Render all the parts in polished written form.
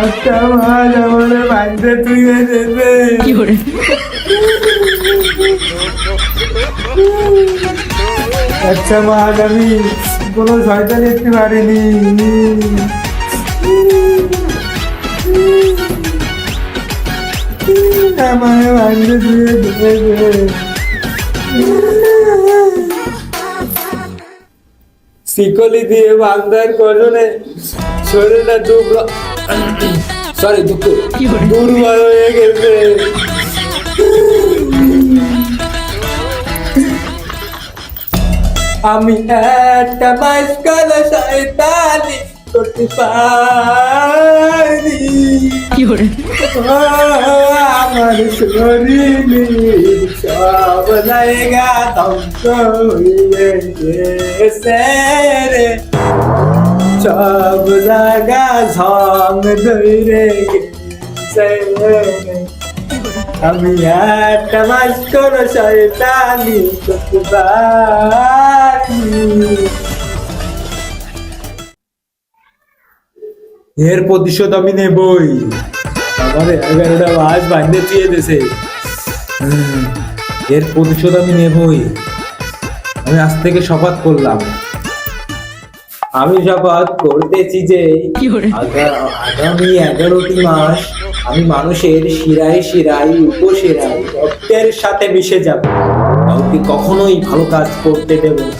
একটা মাছ আমাদের বাড়িতে তুলে দেবে। একটা মাছ আমি কোনো শয়তান দেখতে পারিনি। আমার বাড়িতে তুলে দেবে। শিকলি দিয়ে বান্ধার কজনে শরীরটা দুর্বল হয়ে গেছে। আমি একটা মাঝখানে শয়তানি করতে পারি। আমার শরীরে সব জায়গা ধ্বংস হয়ে গেছে রে, সব জায়গা ঝং ধরে গেছে রে। আমি একটা মাস করে শয়তানি করতে পারি। এর প্রতিশোধ আমি নেবই। আমার 11টা মাস বাঁধতে চেয়ে দিয়েছে, এর প্রতিশোধ আমি নেবই। আমি আজ থেকে শপথ করলাম, আমি শপথ করতেছি যে আগামী 11টি মাস আমি মানুষের শিরায় শিরায় উপশিরায় রক্তের সাথে মিশে যাব। কাউকে কখনোই ভালো কাজ করতে দেব না।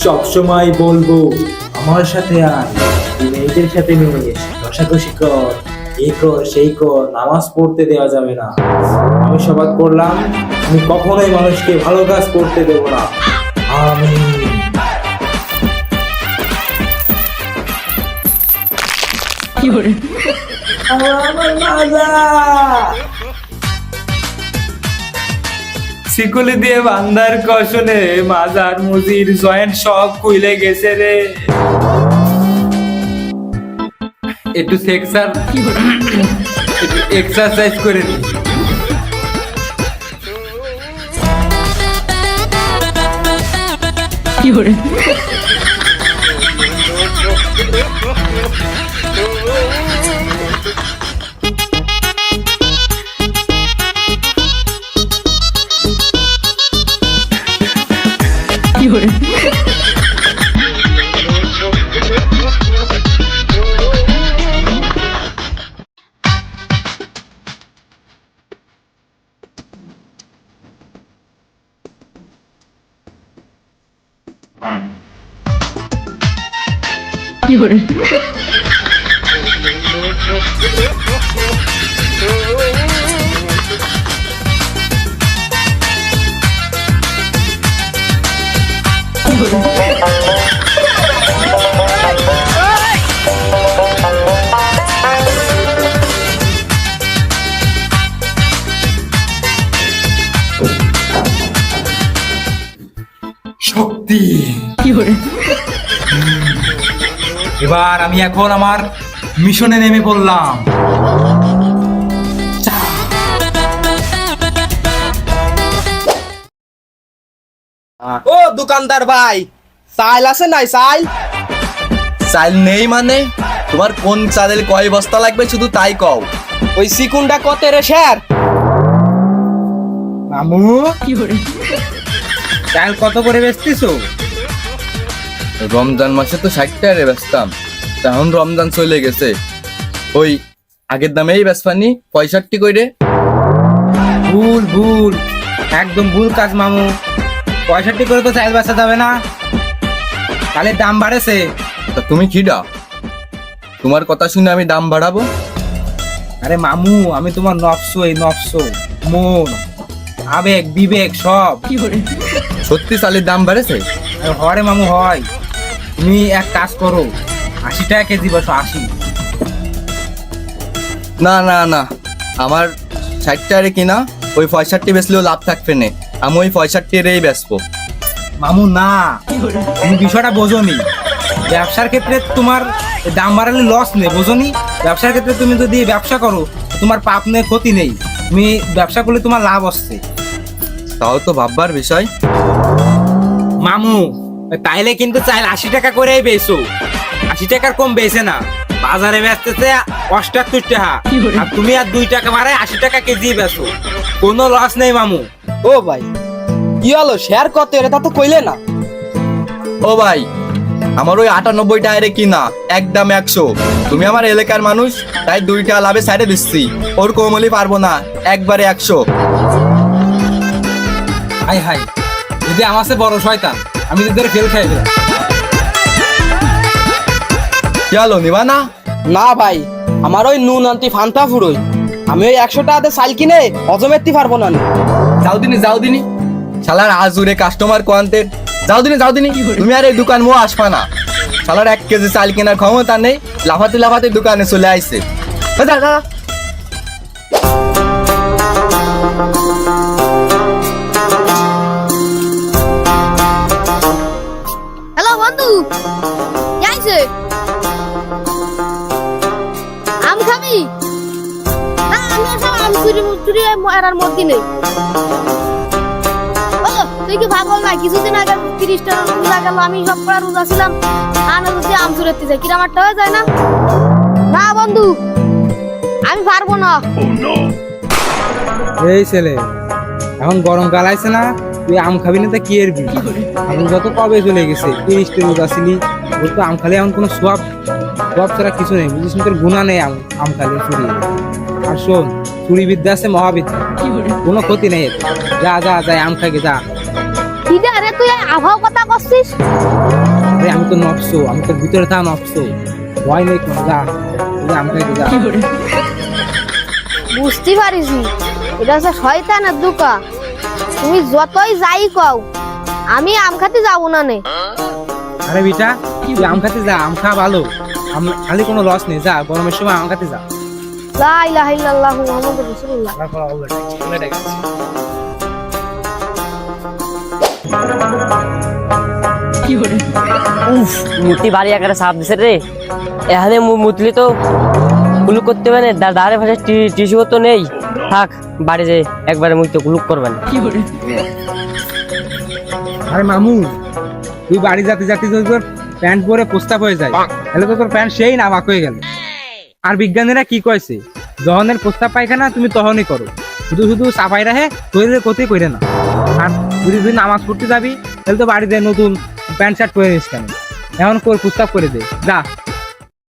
সবসময় বলবো আমার সাথে আয়, মেয়েদের সাথে মিলিস, রসাকসি কর, এই কর সেই কর, নামাজ পড়তে দেওয়া যাবে না। আমি শপথ করলাম আমি কখনোই মানুষকে ভালো কাজ করতে দেব না। আমি শিকলি দিয়ে বান্ধার কষনে মাজার মুজির জয়েন্ট সব খুলে গেছে রে। একটু সেক্সার এক্সারসাইজ করে নি। শক্তি। এবার আমি এখন আমার মিশনে নেমে পড়লাম। ও দোকানদার ভাই, চাল আছে নাই? চাল চাল নেই মানে? তোমার কোন চালের কয় বস্তা লাগবে শুধু তাই কও। ওই চিকুনটা কত রে স্যার? মামু চাল কত করে বেচতেছো? রমজান মাসে তো 60 টাকা রে বেচতাম, এখন রমজান চলে গেছে, ওই আগের দামেই বেচপানি 65 কইরে। ভুল ভুল, একদম ভুল কাজ মামু। 65 করে তো চাল বেচা যাবে না, চালের দাম বাড়েছে। তা তুমি কিডা? তোমার কথা শুনে আমি দাম বাড়াবো? আরে মামু, আমি তোমার নফস, মন, আবেগ বিবেক সব। সত্যি চালের দাম বাড়েছে? হরে মামু হয়। তুমি এক কাজ করো, 80 টাকা কেজি বসো। 80? না না না, আমার 60 টাকারে কিনা, ওই 65 বেচলেও লাভ থাকবে না। আমি ওই 65 বেচবো। মামু না, তুমি বিষয়টা বোঝোনি। ব্যবসার ক্ষেত্রে তোমার দাম বাড়ালে লস নেই, বোঝোনি? ব্যবসার ক্ষেত্রে তুমি যদি ব্যবসা করো তোমার পাপ নেই, ক্ষতি নেই। তুমি ব্যবসা করলে তোমার লাভ আসছে। তাও তো ভাববার বিষয়। মামু তাইলে কিন্তু চাইলে 80 টাকা করেই বেচো, 80 টাকার কম বেচে না। বাজারে বেচতেছে 78 টাকা, আর তুমি আর 2 টাকা মারে 80 টাকা কেজি বেচো। কোনো লস নেই মামু। ও ভাই কি হলো, শেয়ার কত এটা তো কইলে না। ও ভাই, আমার ওই 98 টায়ারে কিনা একদম 100। তুমি আমার এলাকার মানুষ, তাই 2 টাকা লাভে সাইডে দিচ্ছি। ওর কোমলি পারবো না, একবারে 100। হাই হাই, যদি আমার সে বড় শয়তান, আমি তোদের ফেল খাই দিলাম। কি হলো, নিবা না? না ভাই, আমার ওই নুন আনতি ফান্তা ফুরোই, আমি ওই 100 টাকাতে চাল কিনে হজমেরতে পারবো না। যাও দিনি শালার আজুরে কাস্টমার কোয়ান্টেড। যাও দিনি তুমি আর এই দোকান মো আসবা না। শালার 1 কেজি চাল কেনার ক্ষমতা নেই, লাফাতে দোকানে চলে আইছে। যা। হ্যালো বন্ধু, যাইছে আম খাবি? না আমি আসলে আম চুরি এরার মধ্যে নেই। ও তুই কি ভাবল না, কিছুদিন আগে 30টা রোজা গেল, আমি সব করা রোজা ছিলাম, আনা যদি আম চুরাতে যাই কিরাম একটা হয়ে যায় না? না বন্ধু, আমি পারবো না। এই ছেলে, এখন গরমকাল আইছে না, তুই আম খাবি না তা কি এরবি? আমি যত কবে চলে গেছে, 30টা রোজা ছিলি, ওর তো আম খালে এখন কোনো সোয়াব ছাড়া কিছু নেই, বুঝিস না? তোর গুণা নেই আম খালে চুরি। আর শোন, চুরি বিদ্যা আছে মহাবিদ্যা, কোনো ক্ষতি নেই এতে। যা আম খাইগে যা। দিদা আরে তুই আভাও কথা করছিস? আরে আমি তো নফসো, আমি তোর ভিতরে থাকা নফসো, ভয় নেই কোনো। যা আম খাইগে যা। বুঝতে পারিস, এটা হচ্ছে শয়তানের দুকা। তুমি যতই যাই কও, আমি আম খাতে যাবো না নে। আরে বিটা, তুই আম খাতে যা, আম খা ভালো, খালি কোনো লস নেই। যা, গরমের সময় আম খাতে যা। লা ইলাহা ইল্লাল্লাহু মুহাম্মাদুর রাসূলুল্লাহ। উফ, মুতি বাড়ি একারে সাপ দিছে রে। এখানে মুতলি তো কুলুক করতে পারে, দাঁড়ে ভাষায় টিস্যু তো নেই। থাক, বাড়ি যে একবারে মুই তো কুলুক করবেন। আরে মামু, তুই বাড়ি যাতে যদি তোর প্যান্ট পরে প্রস্তাব হয়ে যায়, তাহলে তো তোর প্যান্ট সেই নাবাক হয়ে গেল। আর বিজ্ঞানীরা কি কয়েছে, যখনের প্রস্তাব পায়খানা তুমি তখনই করো, শুধু সাফাই রাখে শরীরের ক্ষতি করে না। আর যদি তুই নামাজ পড়তে যাবি, তাহলে তো বাড়িতে নতুন প্যান্ট শার্ট পরে নিস কেন? এখন প্রস্তাব করে দে যা।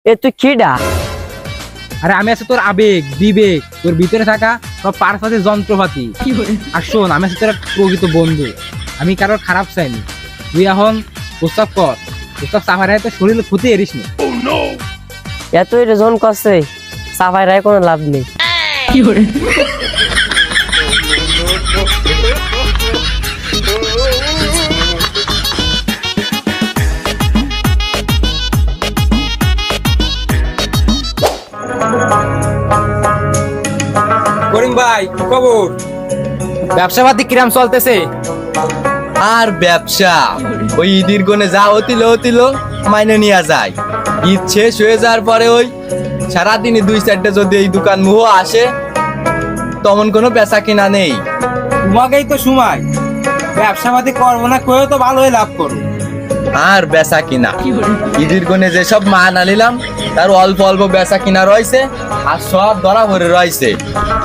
এ তুই খিডা? আরে আমি আছে তোর আবেগ বিবেক, তোর ভিতরে থাকা সব পারফাতে যন্ত্রপাতি। আর শোন, আমি আছে তোর এক প্রকৃত বন্ধু, আমি কারোর খারাপ চাইনি। তুই এখন প্রস্তাব কর, প্রস্তাব সাফাই রাখে তোর শরীরের ক্ষতি এরিস না। এত রেজন করছে, সাফাই রায় কোনো লাভ নেই। করিম ভাই, কি খবর? ব্যবসা পাতি কিরাম চলতেছে? আর ব্যবসা ওই ঈদের গনে যা হতিল মাইনে নিয়ে যায়। ঈদ শেষ হয়ে যাওয়ার পরে ওই সারাদিনই 2-4টা যদি এই দোকান মুহ আসে, তেমন কোনো বেচা কিনা নেই। তোমাকেই তো সময়, ব্যবসা পাতি করবো না কয়েও তো ভালোই লাভ করো। আর বেচা কিনা ঈদের গনে যেসব মাল আনিলাম, তার অল্প বেচা কিনা রয়েছে, আর সব ধরা ভরে রয়েছে।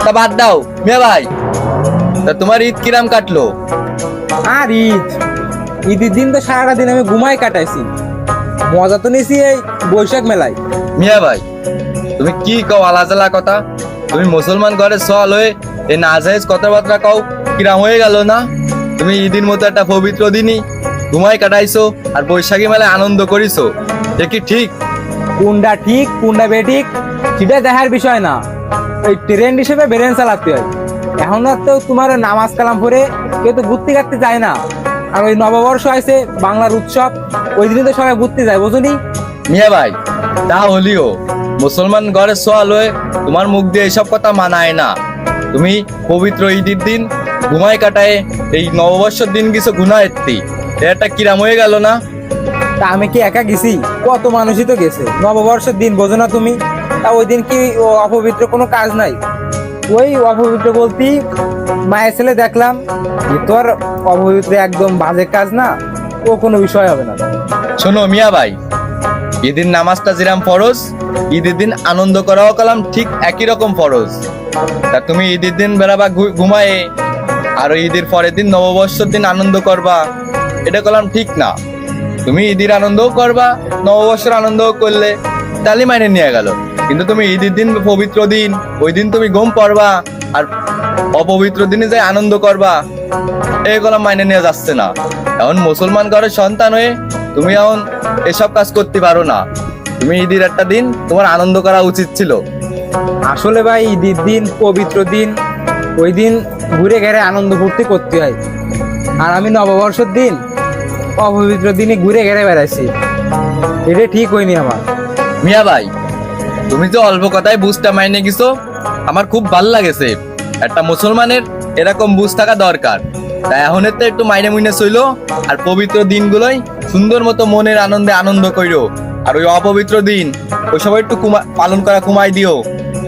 তা বাদ দাও মেয়ে ভাই, তা তোমার ঈদ কিরাম কাটলো? আর ঈদের দিন তো সারাটা দিন আমি ঘুমাই কাটাইছি, মজা তো নিয়েছি এই বৈশাখ মেলায়। মিয়া ভাই, তুমি কি কও আলাজালা কথা? তুমি মুসলমান ঘরে চল হয়ে এই নাজায়েজ কথাবার্তা কও, কিরাম হয়ে গেল না? তুমি ঈদের মতো একটা পবিত্র দিনই ঘুমাই কাটাইছো আর বৈশাখী মেলায় আনন্দ করিছো, এ কি ঠিক? কোনটা ঠিক কোনটা বেঠিক সেটা দেখার বিষয় না, ওই ট্রেন্ড হিসেবে বেরেন চালাতে হয়। এখন তো তোমার নামাজ কালাম পড়ে কেউ তো ঘুরতে কাটতে যায় না। আর ওই নববর্ষ আছে বাংলার উৎসব, ওই দিনই তো সবাই ঘুরতে যায়, বুঝলি? মিয়া ভাই, তা হলিও মুসলমান ঘরে চল হয়ে তোমার মুখ দিয়ে এসব কথা মানায় না। তুমি পবিত্র ঈদের দিন ঘুমাই কাটায় এই নববর্ষের দিন কিছু গুনাহ এত্তি, এটা কিরাম হয়ে গেল না? তা আমি কি একা গেছি? কত মানুষই তো গেছে। নববর্ষের দিন বোঝো না তুমি? তা ওই দিন কি অপবিত্র কোনো কাজ নাই? ওই অপবিত্র বলতে মায়ের ছেলে দেখলাম, এ তো আর অপবিত্র একদম বাজে কাজ না, ও কোনো বিষয় হবে না। শোনো মিয়া ভাই, ঈদের নামাজটা যেরাম ফরজ, ঈদের দিন আনন্দ করাও কালাম ঠিক একই রকম ফরজ। তা তুমি ঈদের দিন বেড়াবা ঘুমায়ে, আর ওই ঈদের পরের দিন নববর্ষের দিন আনন্দ করবা, এটা কলাম ঠিক না। তুমি ঈদের আনন্দও করবা, নববর্ষের আনন্দও করলে, তাহলে মাইনে নিয়ে গেল। কিন্তু তুমি ঈদের দিন পবিত্র দিন, ওই দিন তুমি ঘুম পড়বা, আর অপবিত্র দিনে যাই আনন্দ করবা, এগুলো মাইনে নিয়ে যাচ্ছে না। এখন মুসলমান ঘরের সন্তান হয়ে তুমি এখন এসব কাজ করতে পারো না। তুমি ঈদের একটা দিন তোমার আনন্দ করা উচিত ছিল। আসলে ভাই ঈদের দিন পবিত্র দিন, ওই দিন ঘুরে ঘেরে আনন্দ ফুর্তি করতে হয়। আর আমি নববর্ষের দিন অপবিত্র দিনে ঘুরে ঘেরে বেড়াইছি, এটা ঠিক হয়নি আমার। মিয়া ভাই, তুমি তো অল্প কথায় বুঝটা মাইনে গেছো, আমার খুব ভাল লাগেছে। একটা মুসলমানের এরকম বুঝ থাকা দরকার। তাই এখন তো একটু মাইনে মুইনে চইলো, আর পবিত্র দিনগুলোই সুন্দর মতো মনের আনন্দে আনন্দ কইরো। আর ওই অপবিত্র দিন ওই সবাই একটু পালন করা কমাই দিও।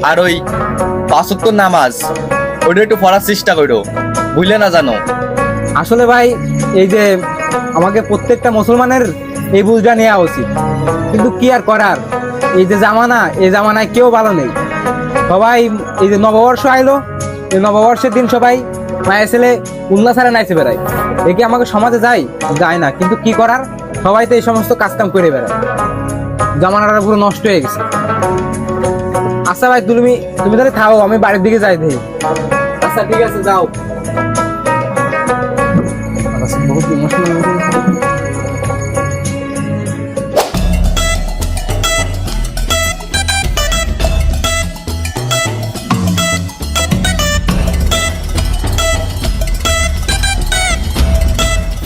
আর ওই 5 ওয়াক্ত নামাজ ওইটা একটু পড়ার চেষ্টা করো, বুঝলে না জানো? আসলে ভাই এই যে আমাকে প্রত্যেকটা মুসলমানের এই বুঝটা নেওয়া উচিত, কিন্তু কি আর করার, এই যে জামানা, এই জামানায় কেউ ভালো নেই। সবাই এই যে নববর্ষ আইলো, এই নববর্ষের দিন সবাই মায়ের ছেলে উল্লাসারে নাইছে বেড়ায়। এ কি আমাকে সমাজে যায় না, কিন্তু কি করার, সবাই তো এই সমস্ত কাজকাম করে বেড়ায়। জামানাটা পুরো নষ্ট হয়ে গেছে। আচ্ছা ভাই, তুমি তাহলে থাও, আমি বাড়ির দিকে যাই দেখি। আচ্ছা ঠিক আছে, যাও। বহুত ইমোশনাল।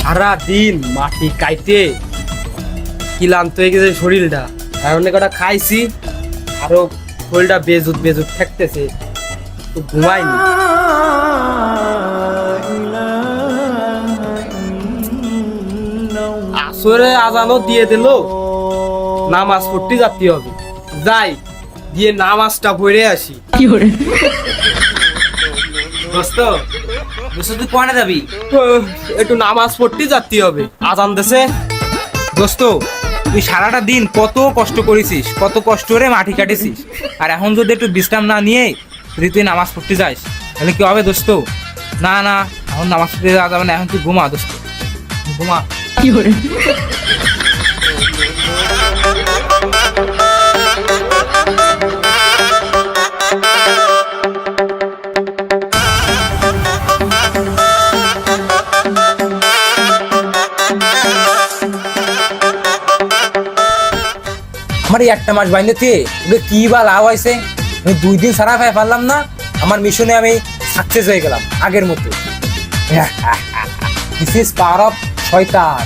সারা দিন মাটি কাইতে ক্লান্ত হয়ে গেছে শরীরটা। আর অনেক কটা খাইছি, আরো শরীরটা বেজুত ঠেকতেছে, তো ঘুমাইনি। আসরে আজানও দিয়ে দিল, নামাজ পড়তে যেতে হবে। যাই দিয়ে নামাজটা পড়ে আসি। দোস্ত তুই কোয়ানে যাবি? একটু নামাজ পড়তে যেতে হবে, আজান দেছে। দোস্ত, তুই সারাটা দিন কত কষ্ট করেছিস, কত কষ্ট করে মাটি কাটেছিস, আর এখন যদি একটু বিশ্রাম না নিয়ে যদি তুই নামাজ পড়তে যাস, তাহলে কি হবে দোস্ত? না না, এখন নামাজ পড়তে যাওয়া যাবে না, এখন তুই ঘুমা দোস্ত, ঘুমা। আমার এই একটা মাস বাইন্দেতে ওদের কি বা লাভ হয়েছে? আমি 2 দিন সারা পাই পারলাম না, আমার মিশনে আমি সাকসেস হয়ে গেলাম আগের মতো। দিস ইজ পাওয়ার অফ শয়তান।